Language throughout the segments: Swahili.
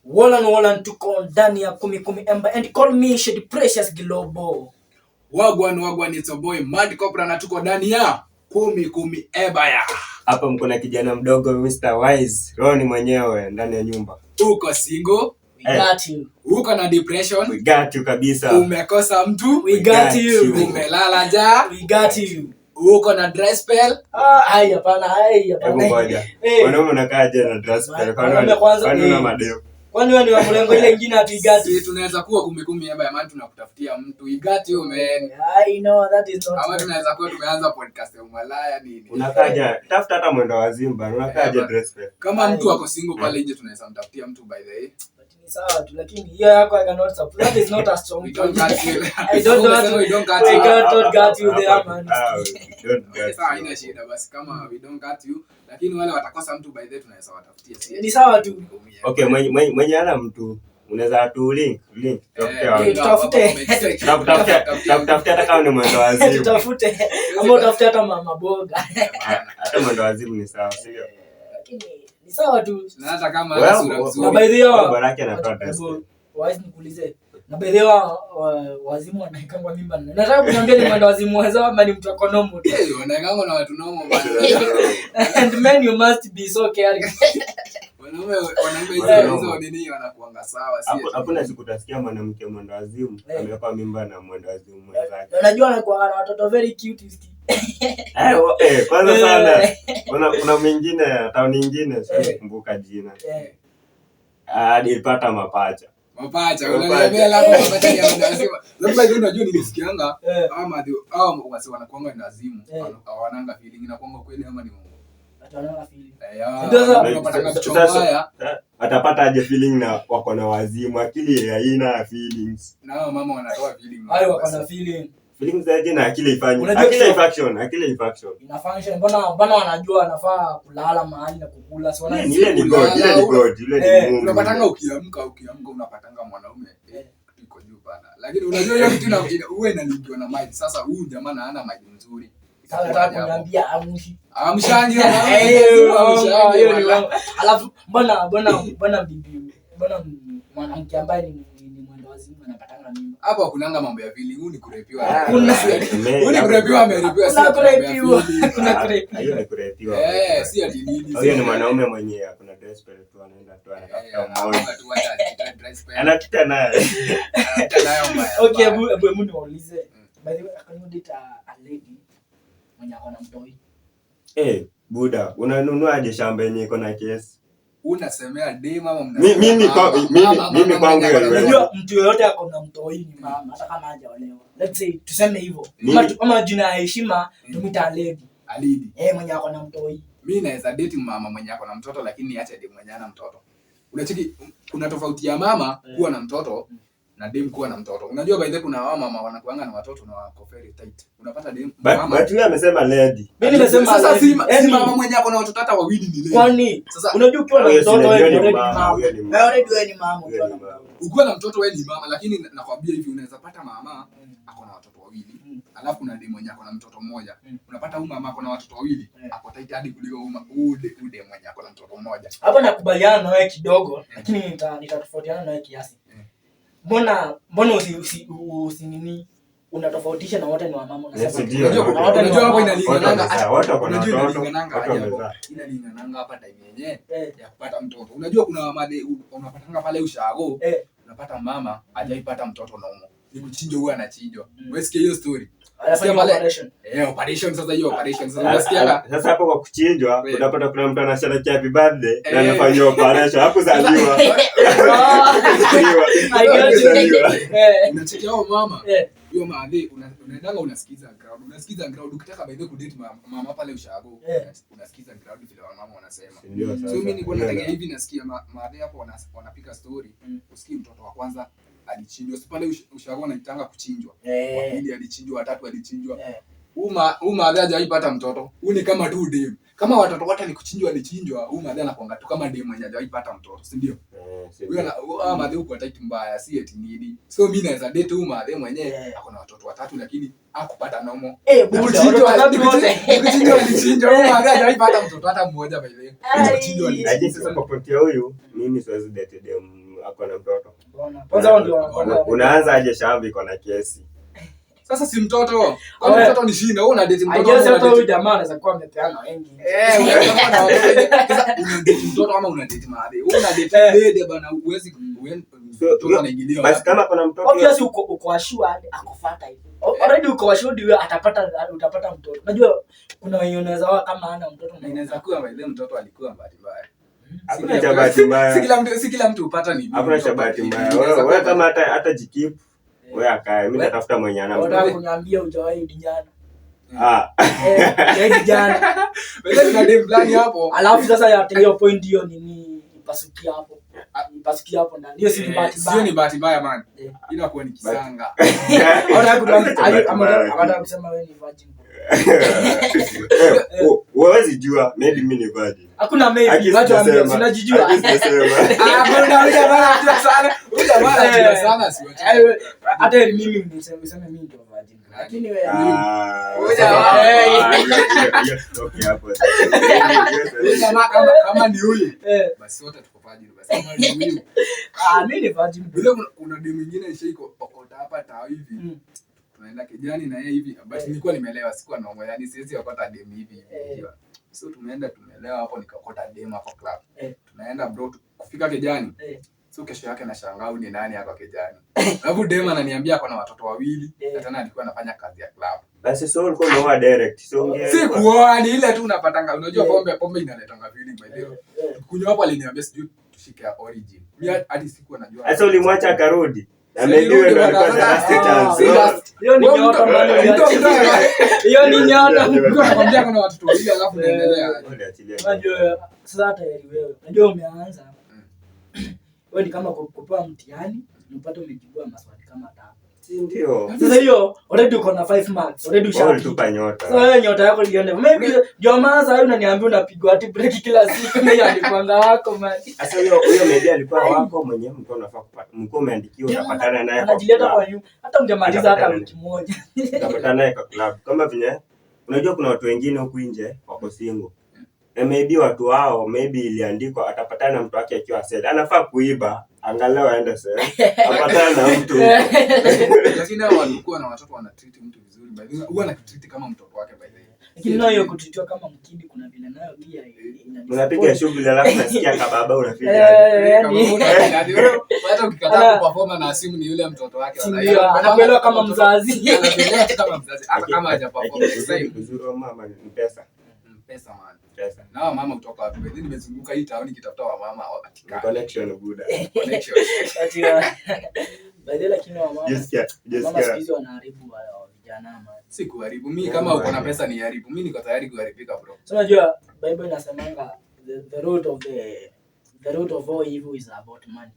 Wallan tuko ndani ya 10 Ember and call me Shady Precious Global. Wagwan it's a boy Mad Cobra na tuko ndani ya 10 Ember. Hapa mko na kijana mdogo Mr. Wise. Roho ni mwenyewe ndani ya nyumba. Uko single? We got you. Uko na depression? We got you kabisa. Umekosa mtu? We got you. Umelala njaa? We got you. Uko na dry spell? Hapana. Hebu ngoja. Wanaume unakaaje na dry spell? Kwani una madeo? Kwani wewe ni wa mlengo ile nyingine atugati? Tunaweza kuwa 10 Ember maana tunakutafutia mtu. We got you man. I know that is not. Ama tunaweza kuwa tumeanza podcast ya malaya nini? Unakaja, tafuta hata mwendo wazimu bana. Unakaja dry spell. Kama mtu ako single pale nje tunaweza mtafutia mtu by the way. Sawa tu, lakini hiyo yako I cannot support. That is not a strong. We don't got you. I don't got you there man. Sawa, ina shida basi kama we don't got you, lakini wale watakosa mtu by the way tunaweza watafutia. Ni sawa tu. Okay, mwenye ana mtu unaweza tu link tutafute hata kama ni mwendo wazimu. Tutafute ama utafute hata mama boga. Hata mwendo wazimu ni sawa, sio? Lakini ni sawa tu. Na hata kama sura nzuri. Na by the way, baraka anatoa test. Wise nikuulize. Na by the way, wazimu wanaikangwa mimba. Nataka kuniambia ni mwendo wazimu wazao ama ni mtu akonomo. Wanaikangwa na watu nomo bana. And men you must be so caring. Wanaume hizo nini wanakuanga sawa si. Hakuna siku utasikia mwanamke mwendo wazimu ameweka mimba na mwendo wazimu mwenzake. Unajua anakuwa na watoto very cute. Kwanza sana. Kuna mwingine town nyingine sikumbuka jina. Alipata mapacha. Unaniambia labda mapacha ya wazimu. Labda ndio unajua nilisikianga ama wasi wanakuanga na wazimu. Hawananga feeling inakuanga kweli ama ni Mungu. Ataona feeling. Unapata kichongaya. Atapata aje feeling na wako na wazimu, akili haina feelings. Na mama wanatoa feeling. Hayo wako na feeling. Feelings zaje na akili ifanye. Akili infraction. Ina function. Mbona wanajua anafaa kulala mahali na kukula. Si wana ile ni God. Mungu. Unapatanga ukiamka unapatanga mwanaume iko juu bana. Lakini unajua hiyo kitu uwe inalingiwa na mind. Sasa huyu jamaa hana mind nzuri. Sasa nataka kuniambia amshi. Amshani hiyo ni wao. Alafu mbona bibi mwanamke ambaye ni mwendo wazimu anapatanga mimba. Hapo kunanga mambo ya feeling, ni kurepiwa. Kuna kurepiwa ameripiwa sasa. Kuna kurepiwa. Hiyo ni kurepiwa. Si ati nini. Hiyo ni mwanaume mwenye kuna desperate tu anaenda tu anapita naye. Okay, hebu niulize. By the way, can you date a lady mwenye akona mtoi? Buda, unanunuaje shamba yenye iko na kesi? Unasemea dem ama mimi kwangu unajua mtu yoyote akona mtoi ni mama hata kama hajaolewa. Let's say tuseme hivyo. Kama jina ya heshima tumita lady. Mwenye akona mtoi. Mimi naweza date mama mwenye akona mtoto lakini niache dem mwenye ana mtoto. Unacheki kuna tofauti ya mama kuwa na mtoto na dem kuwa na mtoto. Unajua by the way kuna mama wanakuanga na watoto na wako very tight. Unapata dem mama. But yeye amesema lady. Mimi nimesema sasa si mama mwenye ako na watoto hata wawili ni lady. Kwani sasa unajua ukiwa na mtoto wewe ni mama. Wewe ni mama. Ukiwa na mtoto wewe ni mama lakini nakwambia hivi unaweza pata mama ako na watoto wawili. Alafu kuna dem mwenye ako na mtoto mmoja. Unapata huyu mama ako na watoto wawili. Ako tight hadi kuliko huyu dem mwenye ako na mtoto mmoja. Hapa nakubaliana na wewe kidogo lakini nitatofautiana na wewe kiasi. Mbona usinini unatofautisha na wote ni wa mama unasema. Unajua hapo inalingana watu wako na watoto. Inalingana hapa time yenyewe ya kupata mtoto. Unajua kuna made unapatanga pale ushago. Unapata mama hajaipata mtoto nomo. Ni kuchinjwa huyu anachinjwa. Wewe sikia hiyo story. Anafanya operation. Operation sasa hiyo operation sasa unasikia. Sasa hapo kwa kuchinjwa unapata kuna mtu anasherehekea happy birthday na anafanywa operation hapo zaliwa. Unacheki hao mama. Hiyo maadhi unaendanga unasikiza crowd ukitaka by the kudate mama pale ushago. Unasikiza crowd vile mama wanasema. So mimi niko nataka hivi nasikia maadhi hapo wanapika story. Usikie mtoto wa kwanza alichinjwa pale ushago anaitanga kuchinjwa. Wa pili alichinjwa, wa tatu alichinjwa. Maadhi hajaipata mtoto. Huyu ni kama tu dem. Kama watoto wote ni kuchinjwa alichinjwa, huyu maadhi anakuanga tu kama dem mwenye hajaipata mtoto, si ndio? Huyu maadhi huko tight mbaya, si eti nini. So mimi naweza date huyu maadhi mwenyewe ako na watoto watatu lakini hakupata nomo. Buda watoto wote. Kuchinjwa alichinjwa, huyu maadhi hajaipata mtoto hata mmoja by the way. Kuchinjwa alichinjwa. Sasa kwa point ya huyu mimi siwezi date dem ako na mtoto. Kwanza ndio unaanza aje shamba iko na kesi. Sasa si mtoto. Kwa mtoto ni shida, wewe una date mtoto. Sasa hata huyu jamaa anaweza kuwa amepeana wengi. Unaweza na watoto. Sasa una date mtoto ama una date madhe. Wewe una date dede bana, uwezi mtoto anaingilia. Basi kama kuna mtoto. Obviously uko assured akufuata hivi. Already uko assured wewe utapata mtoto. Unajua kuna wenye unaweza kama hana mtoto na inaweza kuwa ile mtoto alikuwa bahati mbaya. Hakuna cha bahati mbaya. Si kila mtu upata ni. Hakuna cha bahati mbaya. Wewe kama hata jikipu wewe akae, mimi natafuta mwenye ana mtoto. Unataka kuniambia hujawahi vijana? Vijana. Wewe una dem plan hapo. Alafu sasa ya hiyo point hiyo nini ipasukia hapo. Ipasukia hapo ndani. Hiyo si bahati mbaya. Sio ni bahati mbaya man. Inakuwa ni kisanga. Unataka kusema wewe ni virgin. Huwezi jua, maybe mimi ni virgin. Hakuna maybe, watu wanajijua. Bwana bana sana. Bwana sana si wewe. Hata mimi niseme mimi ndio virgin. Lakini wewe okay hapo. Kama ni huyu. Basi wote tuko virgin basi kama ni huyu. Mimi ni virgin. Bila kuna dem mwingine ishaiko okota hapa taa hivi. Tunaenda kijani na yeye hivi, but nilikuwa nimeelewa, sikuwa naomba, yani siwezi okota dem hivi. So tumelewa hapo, nikakota dem hapo club. Tunaenda bro, kufika kijani. So kesho yake nashangaa ni nani hapa kijani. Alafu dem ananiambia ako na watoto wawili, na tena alikuwa anafanya kazi ya club. Basi so ulikuwa unaoa direct. So si kuoa, ni ile tu unapatanga, unajua pombe inaletanga feeling by the way. Kunywa hapo aliniambia sijui tushike ya origin. Mimi hadi sikuwa najua. Sasa ulimwacha akarudi. Amejua ndo alikuwa the last chance. Hiyo ni nyota bado. Hiyo ni nyota. Nakwambia kuna watoto wawili alafu naendelea. Unajua sasa hata wewe. Unajua umeanza. Wewe ni kama kupewa mtihani, unapata umejibua maswali kama 5. Si ndio? Sasa hiyo already uko na 5 marks. Already ushapita nyota. Sasa wewe nyota yako iliende. Maybe ndio maana sasa unaniambia unapigwa ati break kila siku na yeye alipanga wako man. Sasa huyo media alikuwa wako mwenyewe, mko unafaa kupata. Mko umeandikiwa utapatana naye. Anajileta kwa nyumba. Hata ungemaliza hata wiki moja. Utapatana naye kwa club. Kama vile unajua kuna watu wengine huku nje wako single. Maybe watu wao maybe iliandikwa atapatana na mtu wake akiwa sasa. Anafaa kuiba, angalau aende sasa. Apatana na mtu. Lakini hao walikuwa na watoto wana treat mtu vizuri. By the way, huwa anakutreat kama mtoto wake by the way. Lakini nayo hiyo kutreatiwa kama mkidi kuna vile nayo pia unapiga shughuli alafu nasikia kababa unafikia. Hata ukikataa kuperform na simu ni yule mtoto wake anakuelewa kama mzazi. Anakuelewa kama mzazi. Hata kama hajaperform sasa hivi vizuri mama ni pesa. Pesa man. Pesa. Na mama kutoka wapi? Mimi nimezunguka hii town nikitafuta wa mama katika connection buda. Connection. Baadaye lakini wa mama. Mama sikizo wanaharibu vijana man. Si kuharibu. Mimi kama uko na pesa ni haribu. Mimi niko tayari kuharibika bro. So unajua Bible inasemanga the root of all evil is about money.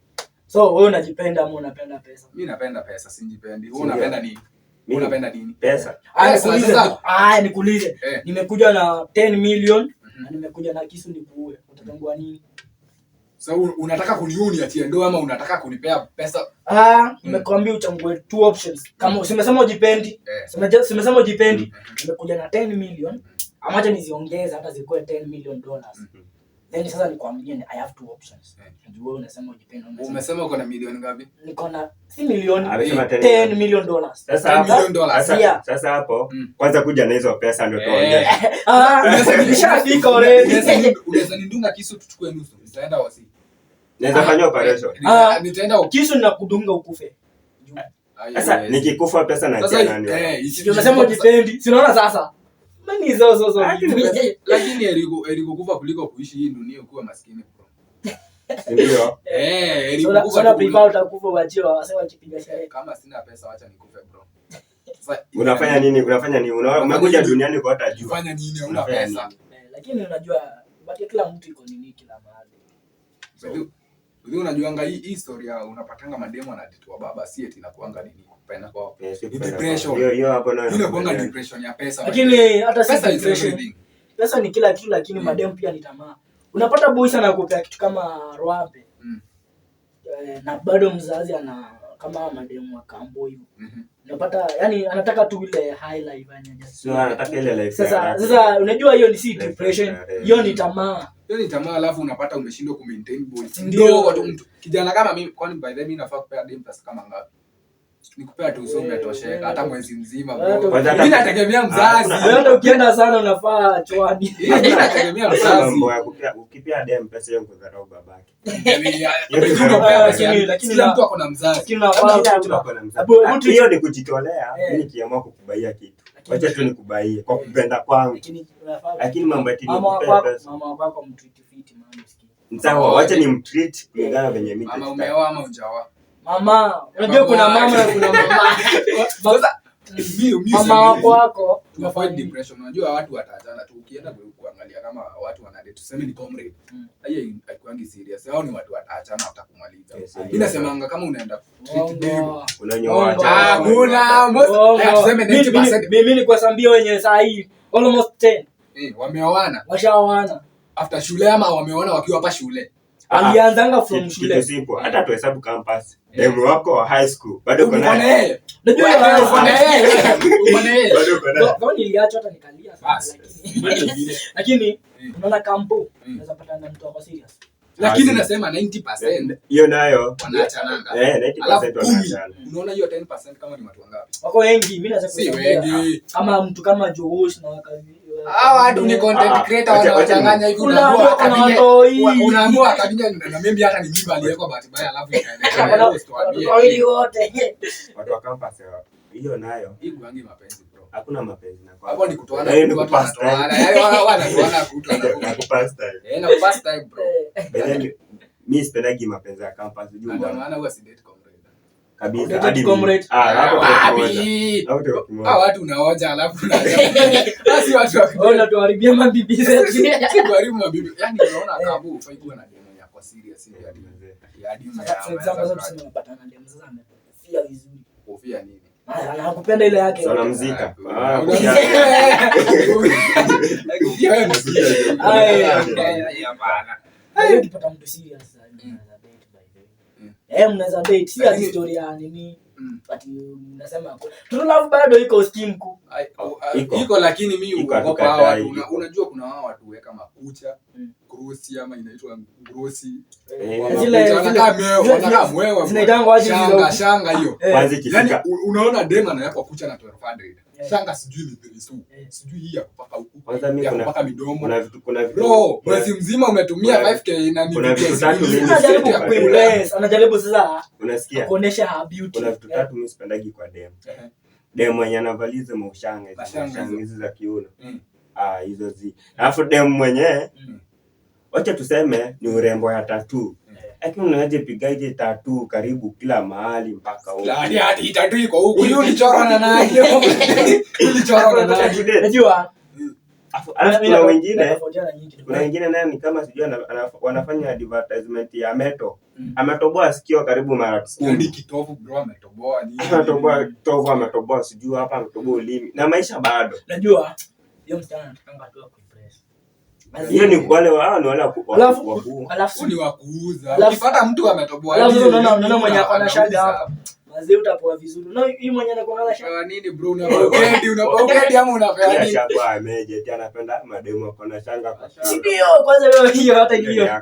So wewe unajipenda ama unapenda pesa? Mimi napenda pesa, sijipendi. Wewe unapenda nini? Unapenda nini? Pesa. Nikuulize. Nimekuja na 10 million na nimekuja na kisu nikuue. Utatangua nini? So unataka kuniuni atie ndo ama unataka kunipea pesa? Nimekwambia uchangue 2 options. Kama usimesema ujipendi, simesema ujipendi, nimekuja na 10 million, amaje niziongeze hata zikuwe $10 million. Then sasa nikwambie I have 2 options. Ndio wewe unasema ujipendi. Umesema uko na milioni ngapi? Niko na si milioni, $10 million. Sasa hapo kwanza kuja na hizo pesa ndio tuongee. Nimeshafika already. Unaweza nindunga kisu tuchukue nusu. Nitaenda wasi. Naweza fanya operation. Nitaenda kisu na kudunga ukufe. Sasa nikikufa pesa na kia nani? Ndio unasema ujipendi. Si unaona sasa? Mimi zozo. Lakini eriko kufa kuliko kuishi hii dunia ukiwa maskini bro. Ndio. Eriko kufa kuliko utakufa waachie wasema wakipiga sherehe. Kama sina pesa acha nikufe bro. Unafanya nini? Umekuja duniani kwa hata jua. Unafanya nini? Una pesa. Lakini unajua bado kila mtu iko nini kila mahali. Wewe unajuanga hii historia unapatanga mademo na ditu wa baba si eti inakuanga nini kupenda kwa depression. Hiyo hapo nayo. Inakuanga depression ya pesa. Lakini hata si depression. Pesa ni kila kitu lakini mademo pia ni tamaa. Unapata boy sana kupea kitu kama roabe. Na bado mzazi kama mademu wa kambo hivyo. Unapata yani anataka tu ile high life yani. Sio anataka ile life. Sasa unajua hiyo ni si depression, hiyo ni tamaa. Hiyo ni tamaa, alafu unapata umeshindwa ku maintain body. Ndio watu mtu kijana kama mimi, kwani by the way mimi nafaa kupea dem pesa kama ngapi? Nikupea tu usome tosheka hata mwezi mzima bro. Mimi nategemea mzazi. Wewe ukienda sana unafaa chwani. Mimi nategemea mzazi. Mambo ya ukipea dem pesa hiyo kudharau babake. Lakini mtu ako na mzazi. Hiyo ni kujitolea, mimi nikiamua kukubaia kitu. Wacha tu nikubaie kwa kupenda kwangu. Lakini mambo eti nikupea pesa. Mama wako mtreat fit mama msikia. Sawa, wacha nimtreat kulingana venye mimi. Mama umeoa ama hujaoa? Mama, unajua kuna mama na kuna mama. Sasa mama wako tunafanya depression. Unajua watu wataachana tu, ukienda kuangalia kama watu wana date tuseme ni comrade. Hiyo haikuangi serious. Hao ni watu wataachana watakumaliza. Mimi nasemanga kama unaenda unanyoa kuna tuseme 90%. Mimi ni kuambia wenye saa hii almost 10 wameoana. Washaoana After shule ama wameoana wakiwa hapa shule. Alianzanga from shule. Hata tuhesabu campus. Demu wako wa high school bado uko naye. Unajua uko naye. Bado uko naye. Kwa niliacha hata nikalia sana lakini unaona kampo unaweza pata na mtu wako serious. Lakini nasema 90% hiyo nayo wanaachananga. 90% wanaachana. Unaona hiyo 10% kama ni watu wangapi? Wako wengi, mimi naweza kusema wengi. Kama mtu kama Josh na wakazi. Watu ni content creator wanawachanganya hivi, unaamua akabinya na mimi hata ni mimba aliyeko bahati mbaya alafu ikaendelea wawili wote. Watu wa campus hiyo nayo hii kuangi mapenzi bro. Hakuna mapenzi na kwa hapo ni kutoana watu wanatoana. Yaani wanatoana na kupasta time. Na kupasta time bro. Mimi sipendagi mapenzi ya campus juu bwana. Maana huwa si date comrade. Kabisa hadi comrade. Watu unaoja alafu basi watu unatuharibia mabibi zetu. Si kuharibu mabibi. Yaani unaona kabu ufai kuwa na demu yako serious hivi hadi for example sasa tumepatana na demu sasa amefia vizuri. Kofia nini? Anakupenda ile yake. Sana mzika. Hiyo ukipata mtu serious sana unaweza date by the way. Mnaweza date si historia nini? But unasema true love bado iko scheme ku. Iko lakini mimi uogopa watu. Unajua kuna wao watu weka makucha, krosi ama inaitwa grosi. Zile wanataka mwewe. Zinaitangwa aje hizo? Shanga hiyo. Kwanza ikifika unaona dem anaweka kucha na 1200. Shanga sijui ni very soon. Sijui hii ya kupaka huku. Kwanza mimi kupaka midomo. Kuna vitu. Bro, mwezi mzima umetumia 5k na mimi. Kuna vitu tatu mimi anajaribu kuimpress, anajaribu sasa. Unasikia? Kuonesha her beauty. Kuna vitu tatu mimi sipendagi kwa dem. Dem mwenye anavaliza maushanga hizo za kiuno. Hizo zi. Alafu dem mwenye wacha tuseme ni urembo ya tattoo. Lakini unaje pigaje tattoo karibu kila mahali mpaka huko. Hadi tattoo iko huko. Huyu ulichora na nani? Ulichora na nani? Unajua? Kuna wengine naye ni kama sijui wanafanya advertisement ya meto. Ametoboa sikio karibu mara 10. Hadi kitovu bro ametoboa nini? Ametoboa kitovu, ametoboa sijui hapa, ametoboa ulimi. Na maisha bado. Unajua? Hiyo msichana anataka tu kuimpress. Hiyo ni wale wao ni wale alafu ni wakuuza. Ukipata mtu ametoboa alafu unaona mwenye akona shanga hapa. Mazee utapoa vizuri. Na hii mwenye anakuanga shanga nini bro unapokendi ama unafanya nini? Shanga ameje tena anapenda mademu akona shanga kwa shanga. Ndio kwanza wewe hiyo hata hiyo.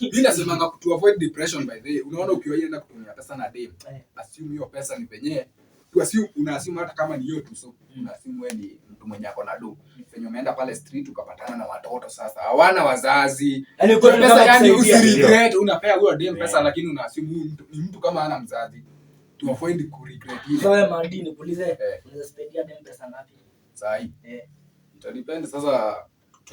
Mimi nasemanga to avoid depression by the way. Unaona ukiwaenda kutumia pesa na dem. Assume hiyo pesa ni penye. Tu assume una-assume hata kama ni hiyo tu so. Una-assume wewe ni mtu mwenye ako na do. Penye umeenda pale street ukapatana na watoto sasa. Hawana wazazi. Yaani uko pesa yani usiregret unapea huyo dem pesa lakini una-assume ni mtu kama hana mzazi. To avoid ku regret ile. Sawa mandini kuulize unaweza spendia dem pesa ngapi? Sahi. Itadepend sasa.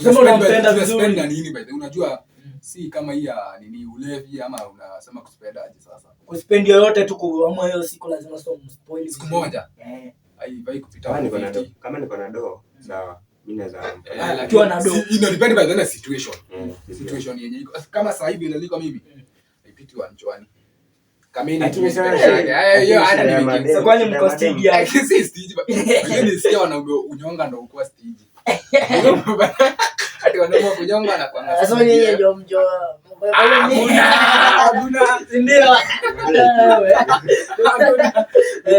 Sema unampenda vizuri na nini by the unajua si kama hii ya nini ulevi ama unasema kuspenda aje sasa. Kuspend yoyote tu kuamua hiyo siku lazima spoil siku moja. Hai kupita kama niko na do sawa. Mimi naweza akiwa na do. Ina depend by the situation. Situation yenye iko kama sasa hivi nilikuwa mimi. Naipiti wanjwani. Kamini hiyo hata nimeingia. Kwani mko stage ya si stage lakini sio wanaume unyonga ndio uko stage. Hadi wanaume kunyonga na kwa. Sasa yeye ndio mjoa. Hakuna. Ndio.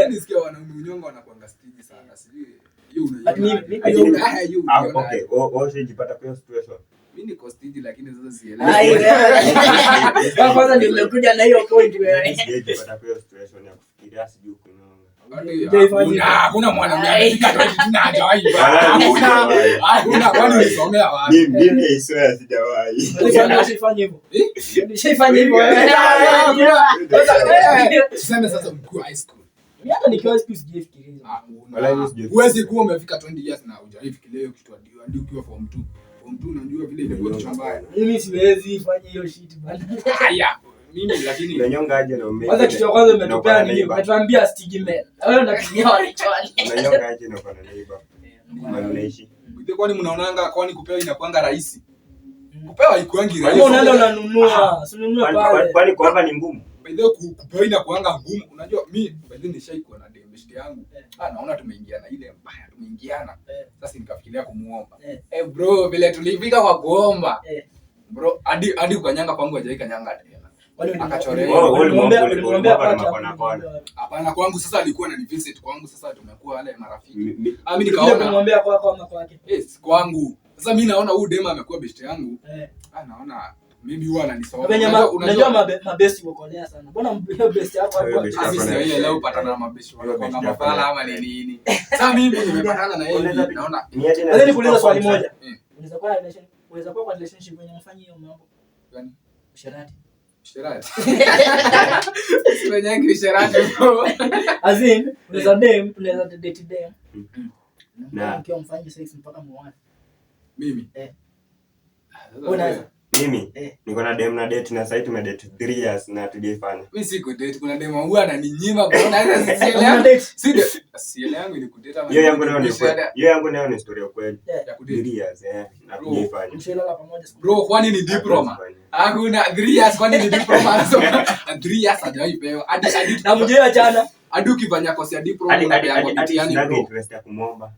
Nisikia wanaume unyonga wanakuanga stingy sana. Sijui hiyo okay, usijipata kwa situation. Mimi niko stingy lakini sasa sielewi. Kwanza nimekuja na hiyo point wewe. Sijipata kwa situation ya kufikiria sijui kunyonga. Hakuna mwanaume anafika 22 hajawahi. Hakuna kwani ulisomea wapi? Mimi Israel sijawahi. Usifanye hivyo. Usifanye hivyo. Tuseme sasa mkuu high school. Hata nikiwa siku sijifikiria. Huwezi kuwa umefika 20 years na hujaifikiria hiyo kitu hadi ukiwa form 2. Form 2 unajua vile ilikuwa kitu mbaya. Mimi siwezi fanya hiyo shit bana. Haya. Mimi lakini unanyongaje na umeme. Kwanza kitu cha kwanza umetupea nini? Umetuambia stigmen. Wewe unatumia walichwani. Unanyongaje na kwa neighbor. Mbona unaishi? Kwani mnaonanga kwani kupewa inakuanga rahisi? Kupewa haikuangi rahisi. Wewe unaenda unanunua, usinunue pale. Kwani kuomba ni ngumu? Baadaye kupewa inakuanga ngumu. Unajua mimi baadaye nishaikuwa na dembeshte yangu. Naona tumeingiana ile mbaya, tumeingiana. Sasa nikafikiria kumuomba. Bro, vile tulifika kwa kuomba. Bro, hadi ukanyanga kwangu hajaika nyanga tena. Akachorea. Ulimwambia hapana kwangu sasa alikuwa anani visit kwangu sasa tumekuwa wale marafiki. Mimi nikaona kumwambia kwako ama kwake. Kwangu. Sasa mimi naona huyu dema amekuwa best yangu. Naona maybe huwa ananisoma. Unajua mabesti wakolea sana. Mbona hiyo best yako hapo? Sasa yeye leo patana na mabesti wako kwa mafala ama ni nini? Sasa mimi nimepatana na yeye naona. Sasa nikuuliza swali moja. Unaweza kuwa kwa relationship wenye mfanye hiyo mambo. Gani? Usherati. Usherati. Sio usherati bro. Azin, unaweza date dem. Na ukiwa mfanye sex mpaka muone. Mimi? Unaweza. Mimi niko na dem na date na sasa tumedate 3 years na tujaifanya. Mimi siko date, kuna dem huwa ananinyima bro, naweza siele yangu ni kudate ama hiyo yangu nayo ni story ya kweli ya kudate 3 years na tujaifanya. Mshelala pamoja bro, kwani ni diploma? Hakuna 3 years, kwani ni diploma? 3 years hajaipewa hadi na mjea jana hadi ukifanya kosi ya diploma unapewa mtihani bro. Interest ya kumwomba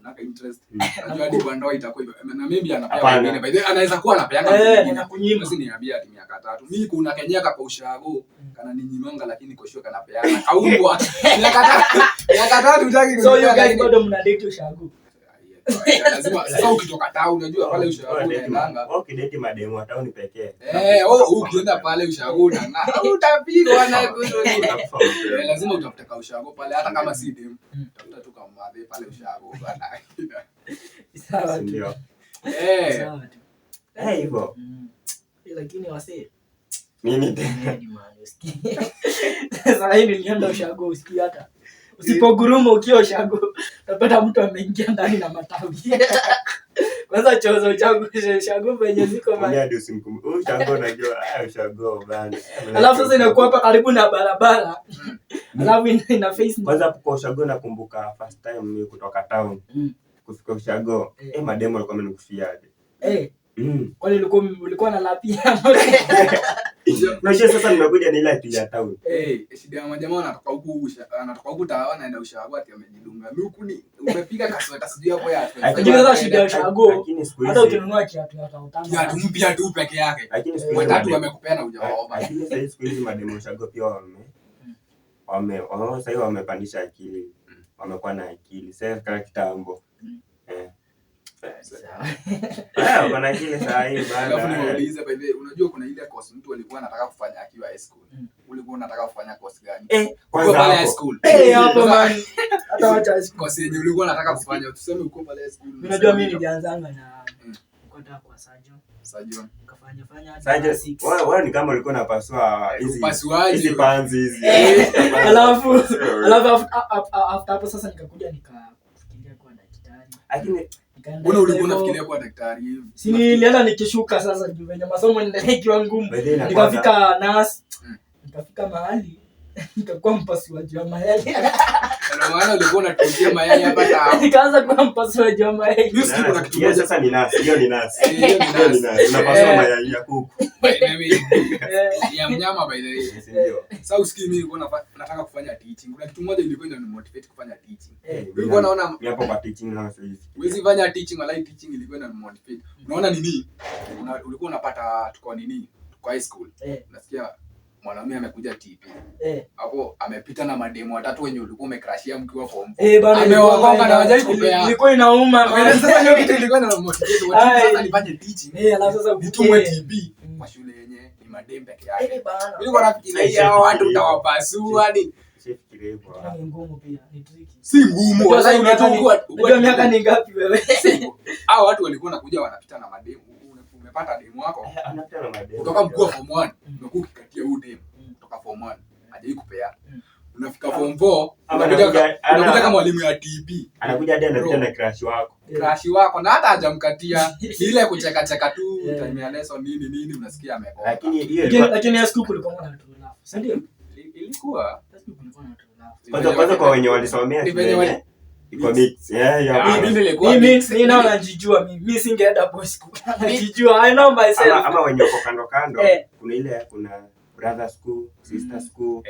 Naka interest. Unajua hadi kwa ndoa itakuwa hivyo. Na maybe anapewa wengine. By the way anaweza kuwa anapeana anakunyima. Sisi niambia hadi miaka 3. Mimi kuna kenyaka kwa ushago kana ninyimanga lakini kwa sure kanapeana. Kaumbwa. Miaka 3 utaki. So you guys bado mna date ushago. Lazima sasa ukitoka town unajua pale ushago unaendanga. Ukidate mademu wa town pekee. Ukienda pale ushago na utapigwa na kuzuri. Lazima utafute ushago pale hata kama si demu. Utafuta tu kama madhe pale ushago bana. Sawa ndio. Sawa tu. Hivyo. Lakini wase nini tena jamani usikie. Sasa hivi nilienda ushago usikie hata. Usipoguruma ukiwa ushago utapata mtu ameingia ndani na matawi. Kwanza chozo changu ushago penye ziko mali. Hadi usimkumbuke. Ushago unajua ushago bana. Alafu sasa inakuwa hapa karibu na barabara. Alafu ina face. Kwanza kwa ushago nakumbuka first time mimi kutoka town. Kufika ushago. Mademo alikuwa amenikufiaje. Kwani ulikuwa na lapia? Unajua sasa nimekuja na ile akili ya town. Shida ya majamaa anatoka huku tawa naenda ushago ati amejidunga. Luku ni umepiga kasweta sijui hapo ya. Lakini sasa shida ya ushago hata ukinunua kiatu hata utamba. Kiatu mpya tu peke yake. Lakini watatu wamekupea na hujawaomba. Lakini sasa siku hizi mademo ushago pia sasa wamepandisha akili. Wamekuwa na akili. Sasa kama kitambo. Sawa. Kuna kile saa hii bana. Alafu niulize by the way, unajua kuna ile course mtu alikuwa anataka kufanya akiwa high school. Ulikuwa unataka kufanya course gani? Kwanza pale high school. Hapo man. Hata wacha high school. Course yenye ulikuwa unataka kufanya, tuseme uko pale high school. Unajua mimi nilianzanga na kwenda kwa Surgeon. Kafanya hadi 6. Wewe ni kama ulikuwa unapasua hizi panzi hizi. Alafu after hapo sasa nikakuja nikafikiria kuwa daktari. Lakini mbona ulikuwa unafikiria kuwa daktari hivi? Si nilienda nikishuka sasa juu venye masomo endelea ikiwa ngumu. Nikafika nurse. Nikafika mahali nikakuwa mpasuaji wa mayai. Na maana ulikuwa unatujia mayai hapa ta. Nikaanza kuwa mpasuaji wa mayai. Yuski kuna kitu moja sasa ni nurse. Hiyo ni nurse. Unapasua mayai ya kuku. Ya mnyama by the way. Ndio. Sasa usikii mimi nilikuwa nataka kufanya teaching. Kuna kitu moja ilikuwa inanimotivate kufanya teaching. Ulikuwa unaona hapo kwa teaching na sasa hivi. Huwezi fanya teaching wala teaching ilikuwa inanimotivate. Unaona nini? Ulikuwa unapata tuko nini? Tuko high school. Unasikia mwanaume amekuja TP. Hapo amepita na mademo watatu wenye ulikuwa umecrashia mkiwa form 4. Ameokoka na hajaji kupea. Ilikuwa inauma. Sasa hiyo kitu ilikuwa na motivate watu sasa nifanye teaching. Alafu sasa nitumwe TP kwa shule yenye ni madem peke yake. Nilikuwa nafikiria hao watu utawapasua ni ni ngumu pia, ni tricky. Si ngumu. Sasa unajua miaka ni ngapi wewe? Hao watu walikuwa nakuja wanapita na mademu. Umepata demu wako anapita na mademu kutoka mkuu wa form 1 umekuwa ukikatia huyu demu kutoka form 1 hajai kupea. Unafika form 4 unakuja kama mwalimu ya TP anakuja hadi anapita na crush wako na hata hajamkatia ile kucheka cheka tu time ya lesson nini unasikia amekopa. Lakini ya school kulikuwa na watu laugh, si ndio? Ilikuwa kulikuwa na watu laugh kwanza kwa wenye walisomea ni venye wale iko mix. Mimi naona najijua mimi singeenda boys school. Najijua, I know myself. Ama wenye wako kando kuna brother school, sister school.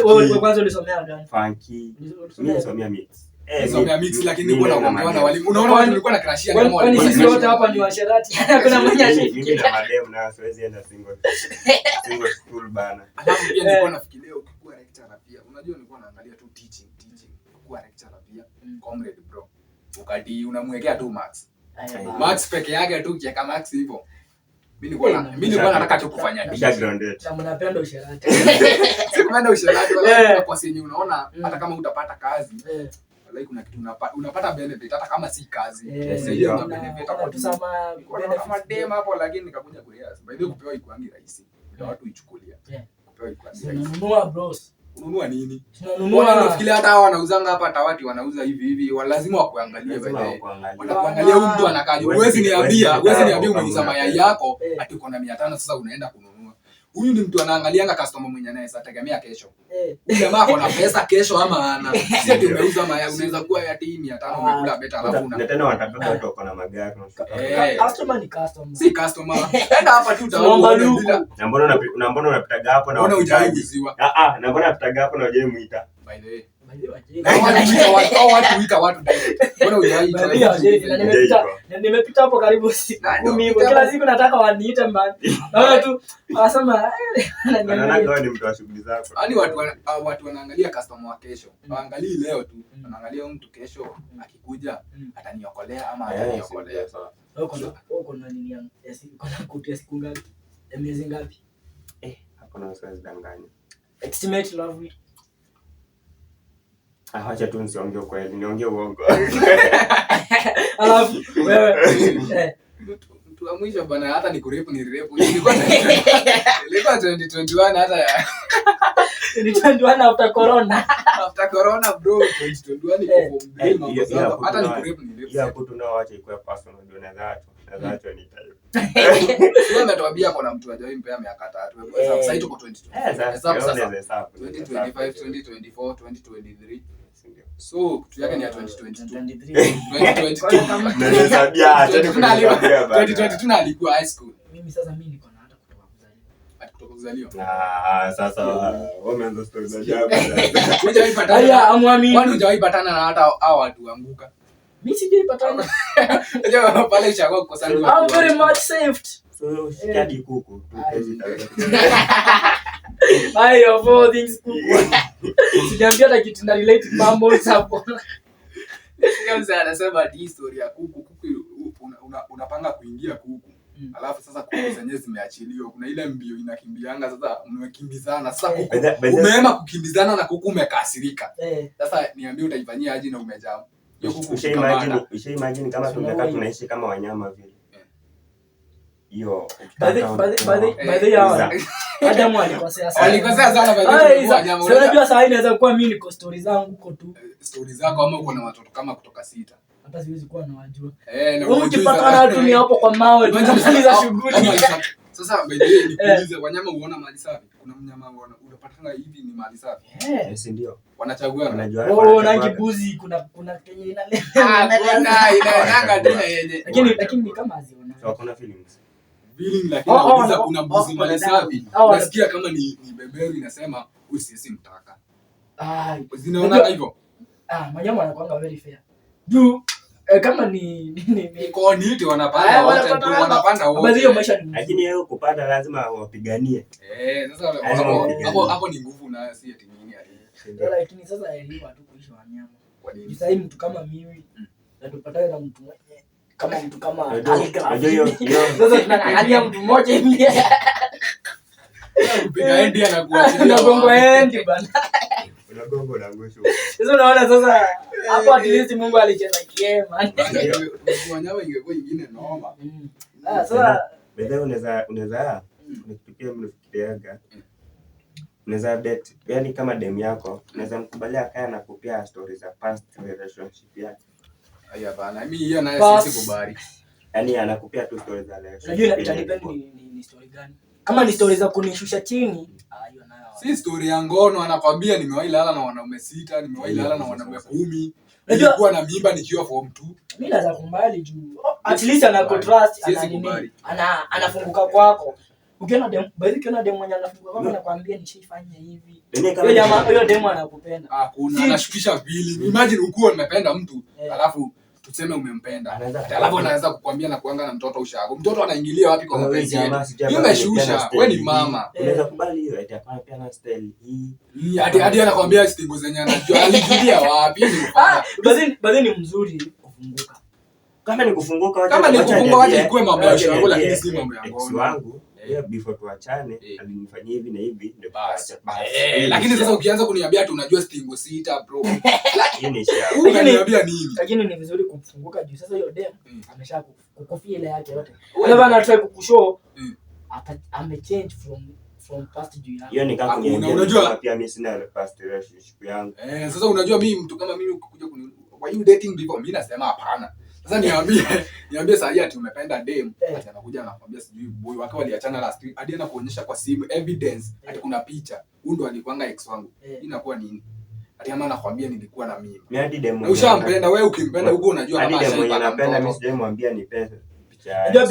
Wewe kwanza ulisomea gani? Funky. Mimi nilisomea mix. Nilisomea mix lakini nilikuwa naongea na walimu. Unaona watu nilikuwa na crushia kama walimu. Kwani sisi wote hapa ni washerati. Kuna mmoja mimi na madem na siwezi enda single school bana. Alafu pia nilikuwa nafikiria ukikuwa lecturer pia. Unajua nilikuwa naangalia tu teaching. Kuwa lecturer pia. Comrade bro. Ukati unamwekea tu max peke yake tu kiaka max hivyo. Mimi nilikuwa nataka tu kufanya grounded. Kama unapenda usherati. Sikupenda usherati wala kwa senye unaona hata kama utapata kazi. Wala kuna kitu unapata benefit hata kama si kazi. Sasa hiyo benefit hapo tusema kama dem hapo lakini nikakuja kurealize. By the way kupewa ikuangi rahisi. Ndio watu ichukulia. Kupewa ikuangi rahisi. Ununua bros. Ununua nini? Unanunua nafikiri hata hao wanauzanga hapa tawati wanauza hivi lazima wakuangalie baadaye. Wanakuangalia huyu mtu anakaje. Huwezi niambia umeuza mayai yako ati uko na 500 sasa unaenda kununua. Huyu ni mtu anaangalianga customer mwenye naye sasa tegemea kesho. Huyu jamaa ako na pesa kesho ama ana. Si ati umeuza mayai unaweza kuwa ati 500 umekula beta alafu una. Na tena wanataka watu wako na magari. Customer ni customer. Si customer. Enda hapa tu utaomba bila. Na mbona unapitaga hapo na unajaiziwa. Na mbona unapitaga hapo na hujamuita. By the way. Nimepita hapo karibu siku 10 kila siku nataka waniite mbali. Naona tu wasema anaangalia ni mtu wa shughuli zako. Yaani watu wanaangalia customer wa kesho. Waangalie leo tu. Wanaangalia mtu kesho akikuja ataniokolea ama ataniokolea. Uko na nini yangu? Uko na kutia siku ngapi? Miezi ngapi? Hapo na siwezi danganya. Estimate love. Acha tu nisiongee kweli, niongee uongo. Alafu wewe mtu wa mwisho bana hata ni kurepu ilikuwa 2021 hata 2021 after corona bro 2021 iko form hata ni kurepu ya kutu nao acha ikuwe personal ndio na zato ni tayo. Sio natuambia kuna mtu hajawahi mpea miaka 3. Sasa tuko 22. Sasa 2025 2024 2023 so kitu yake ni ya 2022 na hesabia acha tunalikuwa alikuwa high school. Mimi sasa niko na hata kutoka kuzaliwa sasa wameanza story za ajabu. Hujawahi patana haya amwamini kwani hujawahi patana na hata hao watu anguka? Mimi sijai patana ndio pale chagua kwa sababu I'm very much saved so shikadi kuku I of all things kuku sijaambia hata kitu na relate mambo hapo. Kama anasema hii story ya kuku unapanga kuingia kuku alafu sasa kuku zenyewe zimeachiliwa kuna ile mbio inakimbianga sasa mmekimbizana sasa kuku umeema kukimbizana na kuku umekasirika sasa niambie utaifanyia aje na umejaa hiyo kuku imagine kama tungekaa tunaishi kama wanyama vile hiyo baadhi ya Adam alikosea sana baadhi wanyama unajua saa hii inaweza kuwa mimi niko stories zangu huko tu stories zako ama uko na watoto kama kutoka 6 hata siwezi kuwa nawajua na ukipatana watu ni hapo kwa mawe tunamaliza shughuli. Sasa baadaye nikuulize wanyama uona mali safi kuna mnyama unapatana hivi ni mali safi si ndio wanachagua wanajua na kibuzi kuna kenye inaleta kuna inaanga tena yenye lakini ni kama aziona hakuna feelings lakini unaweza kuna mbuzi mali safi unasikia kama ni beberu inasema usisi mtaka zinaona hivyo wanyama wanakuanga very fair juu Kama ni iko niti wanapanda wote. Basi hiyo maisha ni. Lakini yeye kupanda lazima wapiganie. Sasa hapo ni nguvu na si eti nini ali. Lakini sasa elimu tu kuishi wanyama. Kwa nini? Sasa mtu kama mimi na tupatane na mtu mwenye kama mtu kama sasa tunaangalia mtu mmoja hivi. Kupiga endi anakuwa na gongo endi bana. Unagongo na ngosho. Sasa unaona sasa hapo at least Mungu alicheza kiema. Wanyama ingekuwa nyingine noma. Sasa Bado unaweza unafikiria mnafikiriaga. Unaweza date, yani kama dem yako, unaweza mkubalia kaya na kupia stories za past relationship yake. Haya bana, mimi hiyo nayo sisi kubali. Yaani anakupia tu stories za relationship. Unajua itadepend ni story gani. Kama ni stories za kunishusha chini, hiyo nayo. Si story ya ngono anakwambia nimewahi lala na wanaume 6, nimewahi lala na wanaume 10. Nilikuwa na mimba nikiwa form 2. Mimi naweza kumbali juu. At least anakutrust, anafunguka kwako. Ukiona dem, basi ukiona dem mwenye anafunguka kwako anakuambia nishifanya hivi. Hiyo jamaa hiyo dem anakupenda. Kuna anashukisha vili. Imagine ukiwa umependa mtu, alafu tuseme umempenda. Alafu anaweza kukwambia na kuanga na mtoto ushago. Mtoto anaingilia wapi kwa mapenzi yako? Umeshusha, wewe ni mama. Unaweza kubali hiyo eti hapana pia na style hii. Hadi anakuambia stingo zenye anajua alijulia wapi ni. Basi ni mzuri kufunguka. Kama ni kufunguka wacha ikuwe mambo ya ushago lakini si mambo ya ngono. Wangu before tuachane alinifanyia hivi na hivi ndio basi. Lakini sasa ukianza kuniambia ati unajua stingo 6 bro. Lakini shia. Unaniambia nini? Lakini ni vizuri kufunguka juu sasa hiyo dem amesha kukufia ile yake yote. Wale bana try kukushow amechange from past juu yako. Hiyo ni kama unajua pia mimi sina past relationship yangu. Sasa unajua mimi mtu kama mimi ukikuja were you dating before, mimi nasema hapana. Sasa niambie sasa ati umependa dem, ati anakuja anakuambia sijui boy wake waliachana last week, hadi anakuonyesha kwa simu evidence ati kuna picha. Huyu ndo alikuanga ex wangu. Inakuwa nini? Ati ama anakuambia nilikuwa na mimi. Mimi hadi dem. Ushampenda wewe, ukimpenda huko unajua kama anapenda mimi sijamwambia nipende picha. Ndio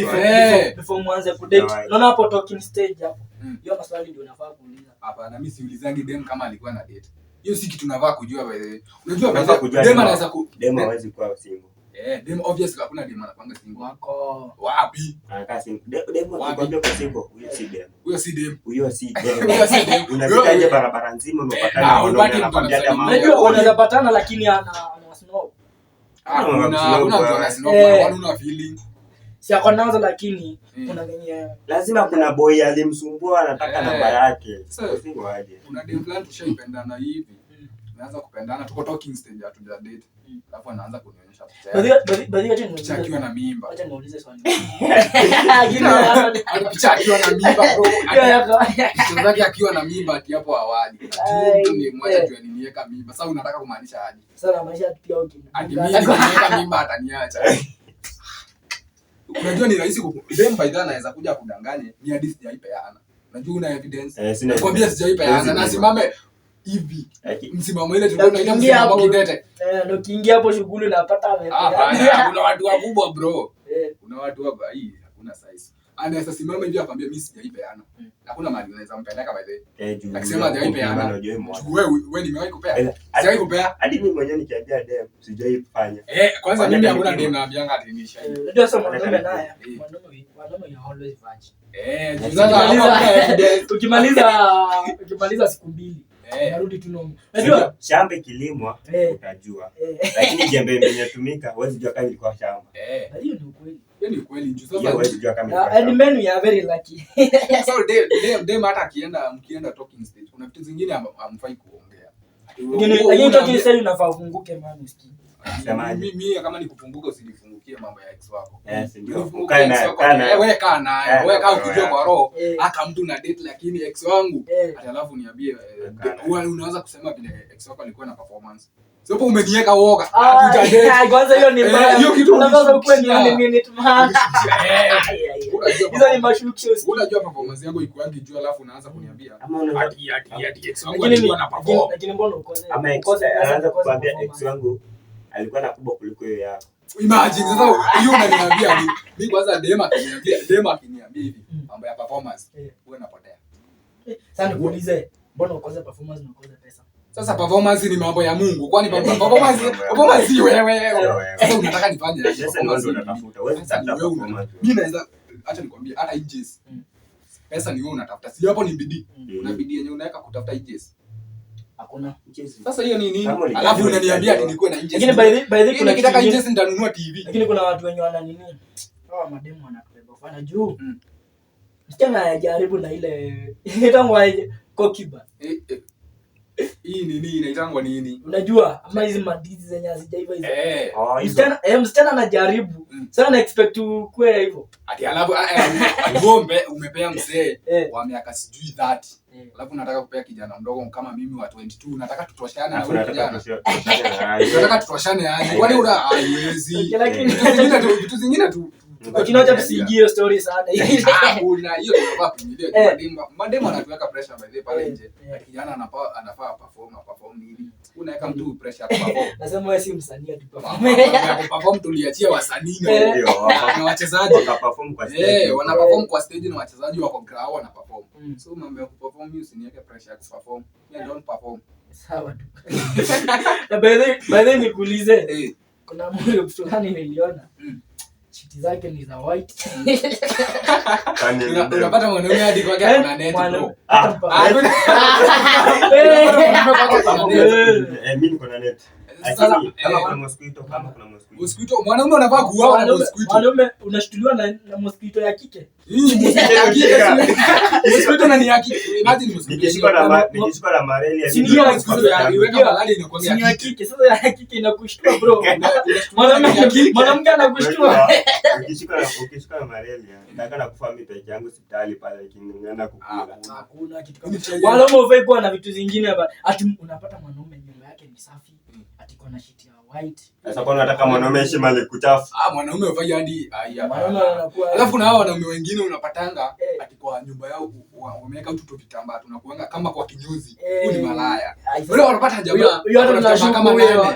before mwanze kudate. Unaona hapo talking stage hapo. Hiyo maswali ndio unafaa kuuliza. Hapana, mimi siulizangi dem kama alikuwa na date. Hiyo si kitu tunavaa kujua wewe. Unajua dem anaweza dem hawezi kuwa single. Dem obviously hakuna dem anapanga single. Wako wapi? Anakaa single. Dem anakuambia kwa single, huyo si dem. Huyo si dem. Huyo si dem. Unapita nje barabara nzima unapatana na wanaume anakuambia jamaa. Unajua wanaweza patana lakini ana snob. Kuna mtu ana snob, wana feeling. Si ako nazo lakini kuna wenye lazima kuna boy alimsumbua anataka namba yake. Sasa single aje. Kuna dem plan tushaipendana hivi. Tunaanza kupendana tuko talking stage ya tuja date. Alafu anaanza kunionyesha picha. Basi picha akiwa na mimba. Acha niulize swali. Picha akiwa na mimba bro. Picha zake akiwa na mimba ati hapo awali. Mtu ni mmoja tu aliniweka mimba. Sasa unataka kumaanisha aje? Sasa maanisha pia ukiniweka mimba ataniacha. Unajua ni rahisi dem by then anaweza kuja kudanganye ni hadi sijaipeana. Unajua una evidence. Nakwambia sijaipeana na simame hivi. Msimamo ile tunaona ile msimamo kidete. Ndio kiingia hapo shughuli unapata amepeana. Kuna watu wakubwa bro. Kuna watu hapa hii hakuna size. Anaweza simama hivi akwambia mimi sijaipeana. Hakuna mahali unaweza mpeleka by the way. Akisema hajaipeana. Wewe nimewahi kupea. Sijawahi kupea. Hadi mimi mwenyewe nikiambia dem sijaifanya. Kwanza mimi hakuna dem naambianga ati nisha. Ndio sasa mwanaume naye. Mwanaume you always ukimaliza siku 2 narudi tu nomo. Unajua shamba ikilimwa utajua. Lakini jembe imetumika huwezi jua kama ilikuwa shamba. Hiyo ni ukweli. Hiyo ni ukweli. Sasa huwezi jua kama ilikuwa shamba. And men we are very lucky. So dem hata mkienda talking stage kuna vitu zingine hamfai kuongea. Lakini talking stage unafaa ufunguke man usikie. Mimi kama nikufunguka usinifungukie mambo ya ex wako. Ndio. Ukae naye. Wewe kaa naye. Wewe kaa ukijua kwa roho aka mtu na date lakini ex wangu alafu niambie unaanza kusema vile ex wako alikuwa na performance. Sio umeniweka woga. Kwanza hiyo ni mbaya. Hiyo kitu unaweza ukweli ni tumana. Hizo ni mashukisho. Unajua performance yangu iko yangi juu alafu unaanza kuniambia ati ex wangu alikuwa na perform. Lakini mbona ukoze? Ama anaanza kukwambia ex wangu alikuwa na kubwa kuliko hiyo yako. Imagine sasa hiyo unaniambia mimi kwanza dem akiniambia hivi mambo ya performance wewe unapotea. Sasa nikuulize mbona ukoze performance na ukoze pesa? Sasa performance ni mambo ya Mungu. Kwani performance si wewe. Sasa unataka nifanye aje? Sasa ni wewe unatafuta. Wewe unatafuta performance. Mimi naweza acha nikwambie hata EJs. Pesa ni wewe unatafuta. Si hapo ni bidii. Una bidii yenyewe unaweka kutafuta EJs. Hakuna. Sasa hiyo ni nini? Alafu unaniambia ati nikuwe na EJs. Lakini by the way kuna kitaka EJs nitanunua TV. Lakini kuna watu wenye wana nini? Hawa mademu wanatubeba fana juu. Msichana anajaribu na ile inaitwa kokiba. Hii nini inaitangwa nini? Unajua ama hizi madizi zenye hazijaiva hizo. Msichana anajaribu. Sasa na expect ukue hivyo. Ati alafu ngombe umepea mzee wa miaka sijui 30. Alafu nataka kupea kijana mdogo kama mimi wa 22. Nataka tutoshane na wewe kijana. Nataka tutoshane aje? Kwani una haiwezi. Lakini vitu zingine tu kinacha tusigie story sana. Kuna hiyo tunafaa kuingilia. Mademo anatuweka pressure by the pale nje. Kijana anafaa perform nini? Unaweka mtu pressure kwa perform. Nasema wewe si msanii ati perform tuliachia wasanii na wachezaji perform kwa stage. Wana perform kwa stage na wachezaji wako ground wana perform. So mambo ya kuperform hiyo usiniweke pressure ya kuperform. Yeah, don't perform. Sawa tu. Na by the nikuulize. Kuna mmoja fulani niliona. Chiti zake ni za white. Unapata mwanaume hadi kwa gani na net bro. Mimi niko na net. Kama kuna mosquito mosquito mwanaume unafaa kuua mosquito. Mwanaume unashtuliwa na mosquito ya kike. Mosquito na ni ya kike. Imagine mosquito. Nikishika na malaria sio mosquito ya iweka malali inakuwa ya kike. Sasa ya kike inakushtua bro. Mwanamke anakushtua. Ukishika na malaria nataka kufa mimi peke yangu hospitali pale ikingana kukula. Hakuna kitu kama hicho. Wanaume wafai kuwa na vitu zingine hapa. Ati unapata mwanaume nyumba yake ni safi. Ati kuna shit ya white. Sasa kwa unataka mwanaume aishi mali kuchafu. Mwanaume ufanye hadi mwanaume anakuwa. Alafu kuna hao wanaume wengine unapatanga ati kwa nyumba yao wameweka mtu vitambaa tunakuanga kama kwa kinyozi. Huyu ni malaya. Wale wanapata jamaa. Unataka kama wewe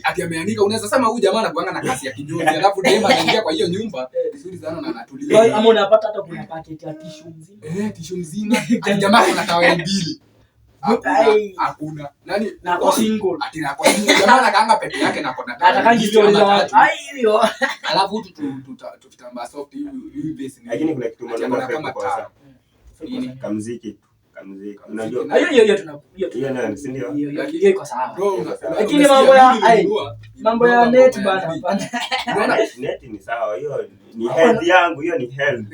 ati ameanika unaweza sema huyu jamaa anakuanga na kazi ya kinyozi. Alafu daima anaingia kwa hiyo nyumba vizuri sana na anatulia. Ama unapata hata kuna packet ya tissue mzima. Tissue mzima. Jamaa ana taweli mbili. Hakuna. Nani na kwa single. Ati na kwa single. Jamaa anakaanga peke yake na kona. Atakangi story za watu. Hiyo. Alafu tutambaa soft hivi base ni. Lakini kuna kitu mmoja kama taa. Nini? Kamziki. Unajua. Hiyo tunakuja. Hiyo nani, si ndio? Hiyo iko sawa. Lakini mambo ya net bana hapana. Unaona net ni sawa. Hiyo ni health yangu, hiyo ni health.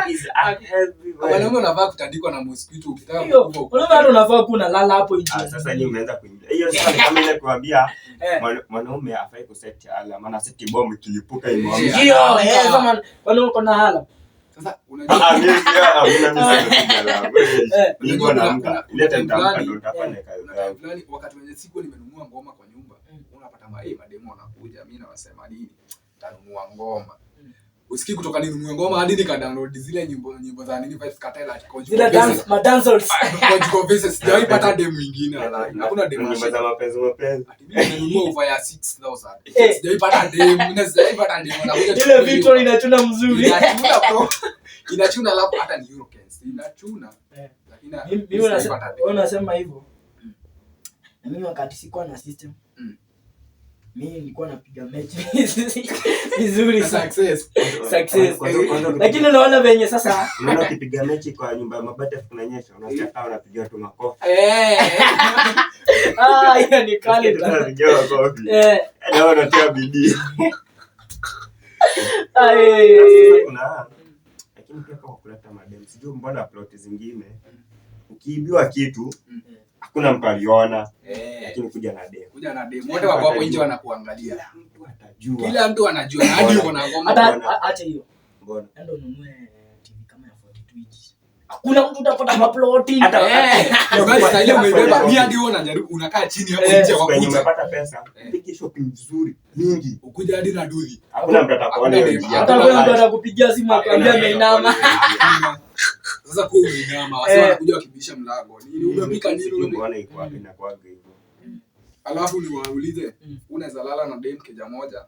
Is a healthy. Wanaume wanafaa kutandikwa na mosquito ukitaka kufa. Wanaume hata unafaa kuna lala hapo nje. Sasa nyinyi mmeanza kuingia. Hiyo sasa kama ile kuambia mwanaume afai kuset alarm, maana set bomb ikilipuka imwambia. Hiyo kama wanaume kuna hala. Sasa unajua wakati wenye siku nimenunua ngoma kwa nyumba unapata mademo wanakuja mimi nawasema nini nitanunua ngoma usikii kutoka ninunue ngoma hadi nikadownload zile nyimbo za nini Vibes Cartel ati zile dancehall kwa Voices sijaipata demo nyingine hakuna demo nyimbo za mapenzi ati mimi nimenunua over ya 6000 sijaipata demo na ile Victor inachuna mzuri inachuna alafu hata ni Eurocans inachuna lakini mimi unasema hivyo na mimi wakati sikuwa na system mimi nilikuwa napiga mechi vizuri success lakini unaona venye sasa unaona ukipiga mechi kwa nyumba ya mabati kunanyesha unasikia kama unapiga tu makofi hiyo ni kali tunapiga makofi na unatia bidii kuna lakini pia kwa kuleta madem sijui mbona plot zingine ukiibiwa kitu hakuna mtu aliona lakini kuja na dem wote wako hapo nje wanakuangalia mtu atajua kila mtu anajua na hadi uko na ngoma hata acha hiyo mbona ndio ununue TV kama ya 42 inches hakuna mtu utapata maploti basi ile umebeba mimi hadi wewe unajaribu unakaa chini hapo nje kwa kuja umepata pesa piki shopping nzuri mingi ukuja hadi na duli hakuna mtu atakuona hata wewe mtu atakupigia simu akwambia ameinama sasa kwa umeinama wasa wanakuja wakibisha mlango nini umepika nini umeona iko inakuwa hivyo alafu ni waulize unaweza lala na dem keja moja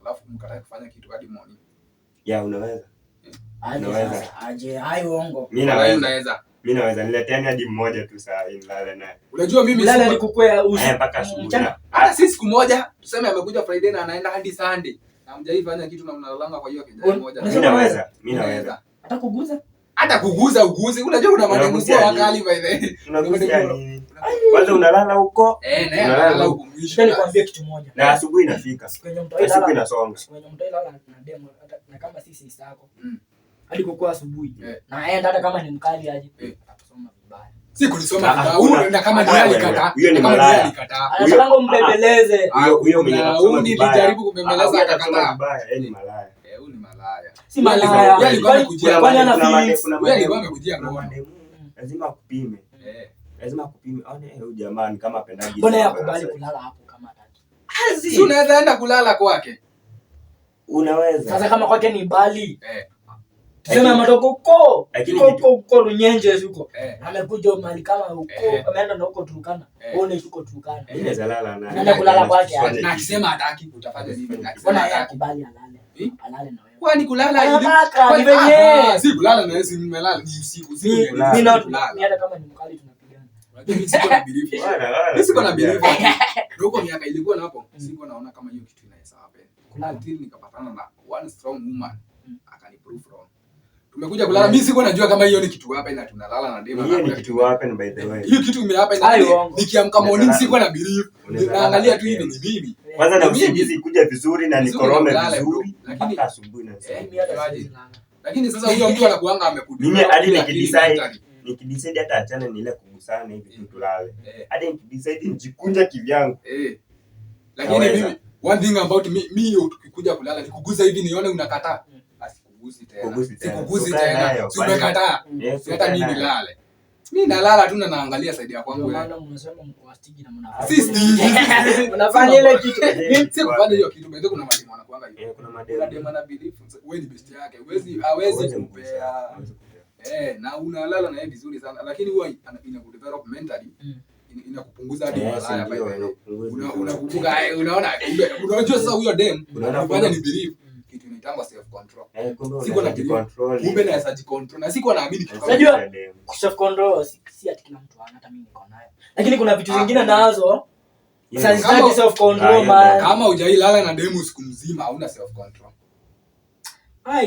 alafu mkatae kufanya kitu hadi morning unaweza aje hai uongo mimi naweza Mimi naweza niletea hadi mmoja tu saa hii nilale naye. Unajua mimi Lala alikukua mpaka asubuhi. Hata si siku moja, tuseme amekuja Friday na anaenda hadi Sunday. Na mjaifanya kitu na mnalalanga kwa hiyo kijana moja. Mimi naweza. Hata kuguza uguzi. Unajua kuna mademu kwa wakali by the way. Kwanza unalala huko? Na unalala huko mwisho. Nikwambie kitu moja. Na asubuhi inafika. Siku inasonga. Siku inalala na demo na kama sisi sako. Hadi kukua asubuhi. Na aenda hata kama ni mkali aje. Atasoma vibaya. Si kulisoma vibaya. Huyo ndio kama ni alikataa. Huyo ni malaya. Anataka mbembeleze. Huyo mwenye anasoma vibaya. Nilijaribu kumbembeleza akakataa. Ni malaya. Huyu ni malaya. Si malaya. Kwani ana feelings. Wewe alikuwa amekujia ngoma. Lazima akupime. Lazima akupime. Aone huyu jamani kama apendaje. Mbona yakubali kulala hapo kama hataki? Si unaweza enda kulala kwake. Unaweza. Sasa kama kwake ni Bali. Tuseme matoko huko Runyenje huko. Amekuja mahali kama huko, ameenda na huko Turkana. Uone huko Turkana. Inaweza lala naye. Anaenda kulala kwake. Na akisema hataki utafanya nini? Mbona yeye akubali alale? Alale na wewe. Kwani kulala ni venye. Si kulala na wewe si mmelala ni usiku. Mimi hata kama ni mkali tunapigana. Unajua mimi siko na belief. Mimi siko na belief. Huko miaka ilikuwa na hapo. Siko naona kama hiyo kitu inaweza happen. Kuna deal nikapatana na one strong woman akaniprove wrong. Tumekuja kulala mimi siko najua kama hiyo ni kitu hapa ina tunalala na dema. Hiyo ni kitu happen by the way. Hiyo kitu imehappen na nikiamka morning siko na belief. Naangalia tu hivi ni mimi. Kwanza na usingizi kuja vizuri na nikorome vizuri mpaka asubuhi na lakini sasa huyo mtu anakuanga amekudua. Mimi hadi nikidecide hata achana ni ile kugusana hivi tu tulale. Hadi nikidecide nijikunja kivyangu. Lakini mimi one thing about me ukikuja kulala nikuguza hivi nione unakataa. Sikuguzi tena. Umekataa. Hata mimi nilale. Mimi nalala tu na naangalia side ya kwangu. Maana mnasema mko wastigi na mnafanya. Sisi mnafanya ile kitu. Si kufanya hiyo kitu. Bado kuna mademu wanakuanga hiyo. Kuna mademu na belief. Wewe ni best yake. Hawezi kupea. Na unalala na yeye vizuri sana. Lakini huwa inakudevelop mentally. Inakupunguza hadi malaya by the way. Unakumbuka unaona unajua sasa huyo dem unafanya ni belief. Kitu inaitangwa self control. Siko na control. Kumbe na self control. Na siko naamini kitu kama hiyo. Self control si ati kila mtu ana, hata mimi niko nayo. Lakini kuna vitu vingine nazo sasa self control man. Kama hujailala na demu siku mzima hauna self control.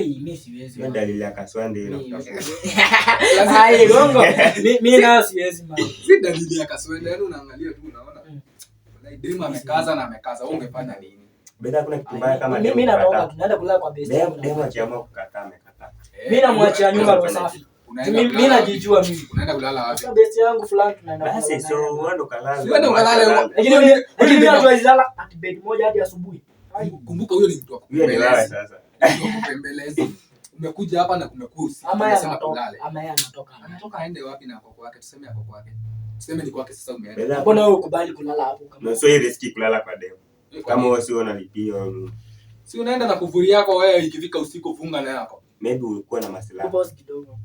Mimi siwezi. Ndio dalili ya kaswende hilo. Gongo. Mimi na siwezi man. Si dalili ya kaswende, yani unaangalia tu unaona. Wallahi demu amekaza na amekaza. Wewe ungefanya nini? Beda kuna kitu mbaya kama mimi naomba tunaenda kulala kwa best yangu. Demu akiamua kukataa amekataa. Mimi namwachia nyumba kwa safi. Mimi najijua mimi. Unaenda kulala wapi? Kwa best yangu fulani tunaenda kulala. Basi so wewe ndo kalala. Wewe ukalala. Lakini mimi hatuwezilala at bed moja hadi asubuhi. Kumbuka huyo ni mtu wa kupembeleza sasa. Kupembeleza. Umekuja hapa na kumekuwa usiku. Unasema kulala. Ama yeye anatoka. Anatoka aende wapi na kwa kwake? Tuseme hapo kwake. Tuseme ni kwake sasa umeenda. Mbona wewe ukubali kulala hapo kama? Na so hii riski kulala kwa demu. Kama wewe sio unalipia si unaenda na kufuri yako wewe ikifika usiku funga na yako. Maybe ulikuwa na maslahi. Pause kidogo.